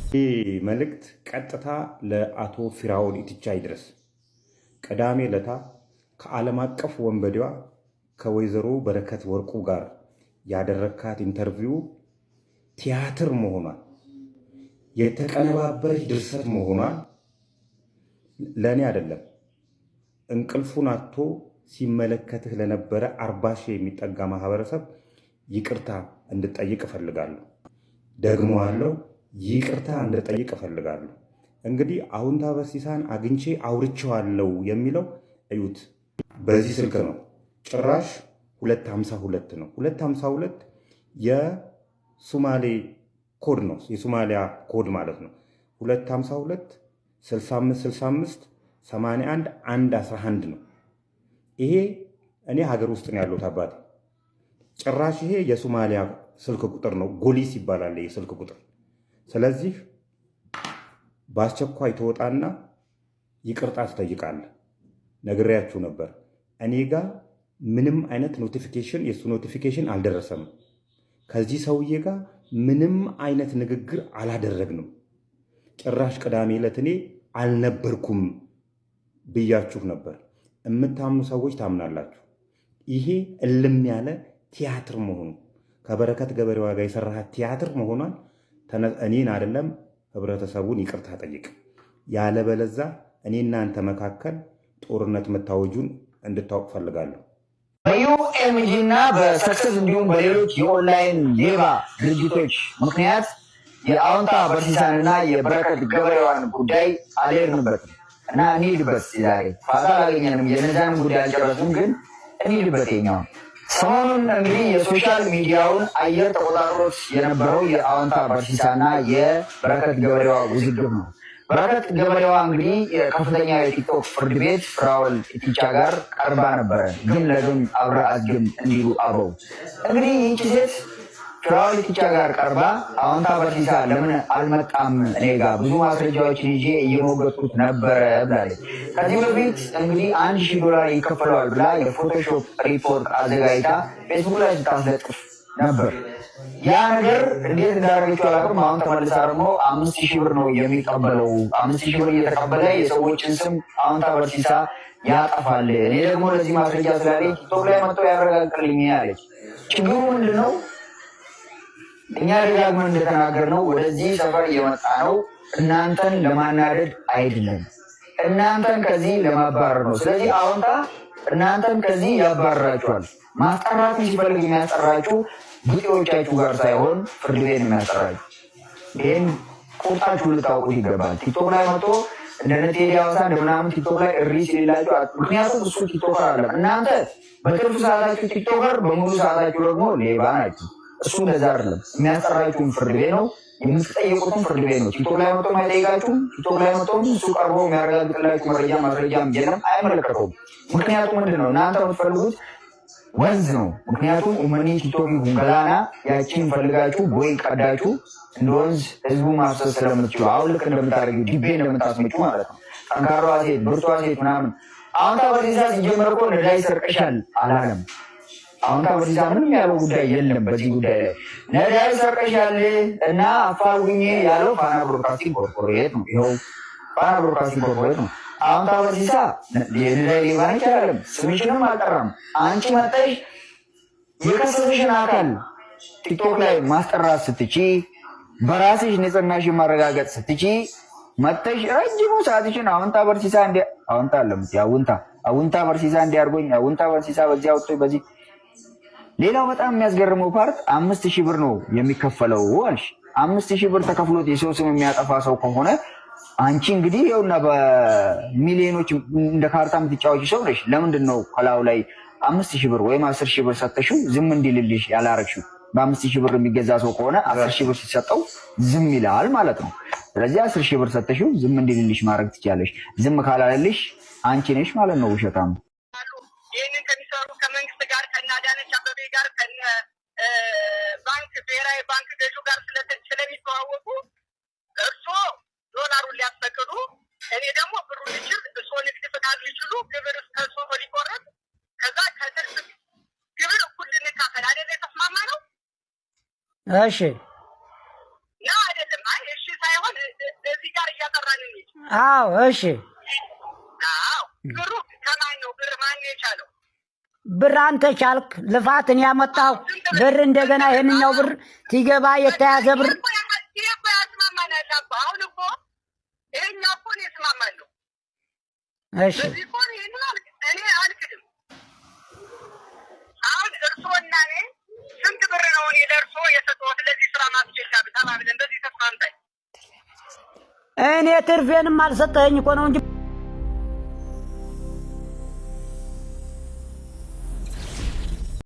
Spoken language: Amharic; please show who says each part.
Speaker 1: ይህ መልእክት ቀጥታ ለአቶ ፊራኦል ኢቲቻ ይድረስ። ቅዳሜ ዕለት ከዓለም አቀፍ ወንበዴዋ ከወይዘሮ በረከት ወርቁ ጋር ያደረካት ኢንተርቪው ቲያትር መሆኗን የተቀነባበረች ድርሰት መሆኗን ለእኔ አይደለም እንቅልፉን አጥቶ ሲመለከትህ ለነበረ 40 ሺህ የሚጠጋ ማህበረሰብ ይቅርታ እንድጠይቅ እፈልጋለሁ። ደግሞ አለው ይቅርታ እንድጠይቅ እፈልጋለሁ። እንግዲህ አውንታ በርሲሳን አግኝቼ አውርቼዋለሁ የሚለው እዩት፣ በዚህ ስልክ ነው። ጭራሽ 252 ነው። 252 የሶማሌ ኮድ ነው፣ የሶማሊያ ኮድ ማለት ነው። 252 65 65 81 111 ነው። ይሄ እኔ ሀገር ውስጥ ነው ያለሁት አባቴ። ጭራሽ ይሄ የሶማሊያ ስልክ ቁጥር ነው፣ ጎሊስ ይባላል ይሄ ስልክ ቁጥር። ስለዚህ በአስቸኳይ ተወጣና ይቅርታ ትጠይቃለህ። ነግሬያችሁ ነበር። እኔ ጋር ምንም አይነት ኖቲፊኬሽን የሱ ኖቲፊኬሽን አልደረሰም። ከዚህ ሰውዬ ጋር ምንም አይነት ንግግር አላደረግንም። ጭራሽ ቅዳሜ ዕለት እኔ አልነበርኩም ብያችሁ ነበር። የምታምኑ ሰዎች ታምናላችሁ። ይሄ እልም ያለ ቲያትር መሆኑ ከበረከት ገበሬዋ ጋር የሰራሃት ቲያትር መሆኗን እኔን አይደለም ህብረተሰቡን ይቅርታ ጠይቅ። ያለበለዛ እኔ እናንተ መካከል ጦርነት መታወጁን እንድታውቅ ፈልጋለሁ።
Speaker 2: በዩኤምጂ እና በሰክሰስ እንዲሁም በሌሎች የኦንላይን ሌባ ድርጅቶች ምክንያት የአውንታ በርሲሳንና የበረከት ገበሬዋን ጉዳይ አልሄድንበትም እና እንሂድበት። ዛሬ ፋታ አላገኘንም። የነዛንም ጉዳይ አልጨረስም፣ ግን እንሂድበት። የኛውን ሰሞኑን እንግዲህ የሶሻል ሚዲያውን አየር ተቆጣጥሮት የነበረው የአውንታ በርሲሳና የበረከት ገበሬዋ ውዝግብ ነው። በረከት ገበሬዋ እንግዲህ ከፍተኛ የቲክቶክ ፍርድ ቤት ፍራኦል ኢቲቻ ጋር ቀርባ ነበረ። ግን ለግን አብረ አዝግም እንዲሉ አበው እንግዲህ ይህቺ ሴት ፍራኦል ኢቲቻ ጋር ቀርባ አውንታ በርሲሳ ለምን አልመጣም እኔ ጋር ብዙ ማስረጃዎችን ይዤ እየሞገጥኩት ነበረ ብላለች። ከዚህ በፊት እንግዲህ $1000 ይከፈለዋል ብላ የፎቶሾፕ ሪፖርት አዘጋጅታ ፌስቡክ ላይ ስታስለጥፍ ነበር። ያ ነገር እንዴት እንዳደረገችው አላውቅም። አሁን ተመልሳ ደግሞ 5000 ብር ነው የሚቀበለው። 5000 ብር እየተቀበለ የሰዎችን ስም አውንታ በርሲሳ ያጠፋል። እኔ ደግሞ ለዚህ ማስረጃ ስላለኝ ቲክቶክ ላይ መጥቶ ያረጋግጥልኝ ያለች። ችግሩ ምንድን ነው? እኛ ደጋግመን እንደተናገርነው ወደዚህ ሰፈር እየመጣ ነው እናንተን ለማናደድ አይደለም፣ እናንተን ከዚህ ለማባረር ነው። ስለዚህ አውንታ እናንተን ከዚህ ያባረራችኋል። ማስጠራትን ሲፈልግ የሚያስጠራችሁ ቢጤዎቻችሁ ጋር ሳይሆን ፍርድ ቤት የሚያስጠራችሁ። ይህን ቁርጣችሁ ልታውቁት ይገባል። ቲክቶክ ላይ መጥቶ እንደነ ቴዲ አዋሳ እንደምናምን ቲክቶክ ላይ እሪ ሲላችሁ፣ ምክንያቱም እሱ ቲክቶከር አለም። እናንተ በትርፍ ሰዓታችሁ ቲክቶከር፣ በሙሉ ሰዓታችሁ ደግሞ ሌባ ናችሁ። እሱ እንደዛ አይደለም። የሚያስጠራችሁን ፍርድ ቤት ነው፣ የምትጠየቁትን ፍርድ ቤት ነው። ቲክቶክ ላይ መጥቶ የማይጠይቃችሁም፣ ቲክቶክ ላይ መጥቶ እሱ ቀርቦ የሚያረጋግጥላችሁ መረጃ ማስረጃም የለም፣ አይመለከተውም። ምክንያቱም ምንድን ነው እናንተ የምትፈልጉት ወንዝ ነው። ምክንያቱም ኡመኒ ቲክቶክ ሁንገላና ያቺን ፈልጋችሁ ቦይ ቀዳችሁ እንደ ወንዝ ህዝቡ ማፍሰስ ስለምትችሉ አሁን ልክ እንደምታደርጊው ዲቤ እንደምታስመጩ ማለት ነው። ጠንካራዋ ሴት ብርቷ ሴት ምናምን አውንታ በርሲሳ ሲጀመር እኮ ነዳጅ ሰርቀሻል አላለም። አውንታ በርሲሳ ምንም ያለው ጉዳይ የለም በዚህ ጉዳይ ላይ። ነዳጅ ሰርቀሻል እና አፋልጉኝ ያለው ፋና ብሮድካስቲንግ ኮርፖሬት ነው። ይኸው ፋና ብሮድካስቲንግ ኮርፖሬት ነው። አውንታ በርሲሳ የነዳጅ ሌባ ነች አላለም። ስምሽንም አልጠራም። አንቺ መጠሽ የከሰሰሽን አካል ቲክቶክ ላይ ማስጠራት ስትቺ፣ በራስሽ ንጽህናሽን ማረጋገጥ ስትቺ መጠሽ ረጅሙ ሰዓትሽን አውንታ በርሲሳ አውንታ አለም አውንታ በርሲሳ እንዲያርጎኝ አውንታ በርሲሳ በዚህ አውጥቶ በዚህ። ሌላው በጣም የሚያስገርመው ፓርት 5000 ብር ነው የሚከፈለው አልሽ። 5000 ብር ተከፍሎት የሰው ስም የሚያጠፋ ሰው ከሆነ አንቺ እንግዲህ ይኸውና በሚሊዮኖች እንደ ካርታ የምትጫወቺ ሰው ነሽ። ለምንድን ነው ከላዩ ላይ 5000 ብር ወይም 10000 ብር ሰጥተሽው ዝም እንዲልልሽ ያላረግሽው? በ5000 ብር የሚገዛ ሰው ከሆነ 10000 ብር ሲሰጠው ዝም ይላል ማለት ነው። ስለዚህ 10000 ብር ሰጥተሽው ዝም እንዲልልሽ ማድረግ ትችያለሽ። ዝም ካላለልሽ አንቺ ነሽ ማለት ነው ውሸታም።
Speaker 3: ይህንን ከሚሰሩ ከመንግስት ጋር ከአዳነች አቤቤ ጋር ባንክ ብሔራዊ ባንክ ገዢ ጋር ስለሚተዋወቁ እርስዎ ዶላሩን ሊያስፈቅዱ እኔ ደግሞ ብሩ ልችል እርስዎ ንግድ ፍቃድ ሊችሉ ግብር ከእርስዎ ሊቆረጥ ከዛ ከትርፍ ግብር እኩል ልንካፈል አይደል የተስማማ ነው?
Speaker 2: እሺ
Speaker 3: ነው አይደለም? አይ እሺ ሳይሆን
Speaker 4: አዎ እሺ
Speaker 3: አዎ ብሩ ከማን ነው? ብር ማን ነው የቻለው?
Speaker 4: ብር አንተ ቻልክ። ልፋትን ያመጣው ብር እንደገና ይሄንኛው ብር ሲገባ የተያዘ ብር
Speaker 3: ያስማማናል። አሁን እኮ ይሄኛው እኮ እኔ እስማማለሁ።
Speaker 4: እሺ
Speaker 3: በዚህ እኮ እኔ አልክድም። አሁን እርስዎና እኔ ስንት ብር ነው እኔ ለእርስዎ የሰጠሁት ለዚህ ስራ ማስኬጃ ተባብለን በዚህ ተስማምተን?
Speaker 4: እኔ ትርፌንም አልሰጠኸኝ እኮ ነው እንጂ